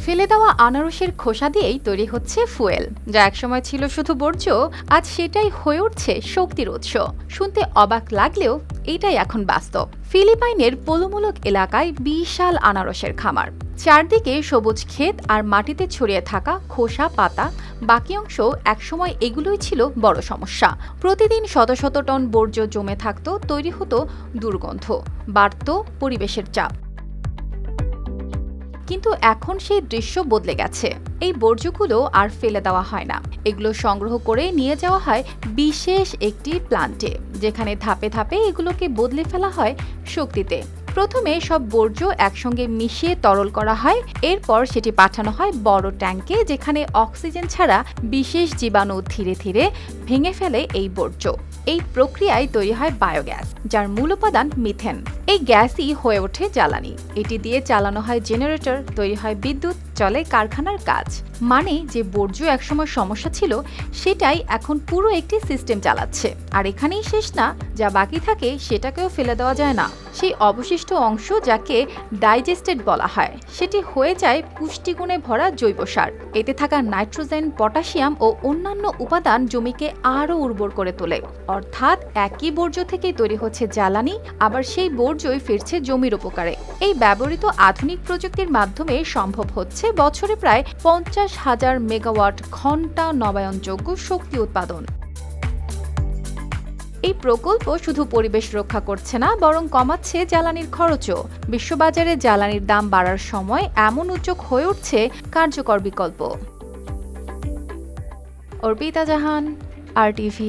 ফেলে দেওয়া আনারসের খোসা দিয়েই তৈরি হচ্ছে ফুয়েল, যা একসময় ছিল শুধু বর্জ্য, আজ সেটাই হয়ে উঠছে শক্তির উৎস। শুনতে অবাক লাগলেও এটাই এখন বাস্তব। ফিলিপাইনের পলুমূলক এলাকায় বিশাল আনারসের খামার, চারদিকে সবুজ ক্ষেত আর মাটিতে ছড়িয়ে থাকা খোসা পাতা। বাকি অংশ একসময় এগুলোই ছিল বড় সমস্যা। প্রতিদিন শত শত টন বর্জ্য জমে থাকতো, তৈরি হতো দুর্গন্ধ, বাড়ত পরিবেশের চাপ। কিন্তু এখন সেই দৃশ্য বদলে গেছে। এই বর্জ্যগুলো আর ফেলে দেওয়া হয় না, এগুলো সংগ্রহ করে নিয়ে যাওয়া হয় বিশেষ একটি প্ল্যান্টে, যেখানে ধাপে ধাপে এগুলোকে বদলে ফেলা হয় শক্তিতে। প্রথমে সব বর্জ্য একসঙ্গে মিশিয়ে তরল করা হয়, এরপর সেটি পাঠানো হয় বড় ট্যাঙ্কে, যেখানে অক্সিজেন ছাড়া বিশেষ জীবাণু ধীরে ধীরে ভেঙে ফেলে এই বর্জ্য। এই প্রক্রিয়ায় তৈরি হয় বায়োগ্যাস, যার মূল উপাদান মিথেন। এই গ্যাসই হয়ে ওঠে জ্বালানি। এটি দিয়ে চালানো হয় জেনারেটর, তৈরি হয় বিদ্যুৎ, চলে কারখানার কাজ। মানে যে বর্জ্য একসময় সমস্যা ছিল, সেটাই এখন পুরো একটি সিস্টেম চালাচ্ছে। আর এখানেই শেষ না, যা বাকি থাকে সেটাকেও ফেলে দেওয়া যায় না। সেই অবশিষ্ট অংশ, যাকে ডাইজেস্টেড বলা হয়, সেটি হয়ে যায় পুষ্টিগুণে ভরা জৈব সার। এতে থাকা নাইট্রোজেন, পটাশিয়াম ও অন্যান্য উপাদান জমিকে আরও উর্বর করে তোলে। অর্থাৎ একই বর্জ্য থেকেই তৈরি হচ্ছে জ্বালানি, আবার সেই বর্জ্যই ফিরছে জমির উপকারে। এই ব্যবহৃত আধুনিক প্রযুক্তির মাধ্যমে সম্ভব হচ্ছে বছরে প্রায় 50,000 মেগাওয়াট ঘন্টা নবায়নযোগ্য শক্তি উৎপাদন। এই প্রকল্প শুধু পরিবেশ রক্ষা করছে না, বরং কমাচ্ছে জ্বালানির খরচও। বিশ্ববাজারে জ্বালানির দাম বাড়ার সময় এমন উদ্যোগ হয়ে উঠছে কার্যকর বিকল্প। অর্পিতা জাহান, RTV।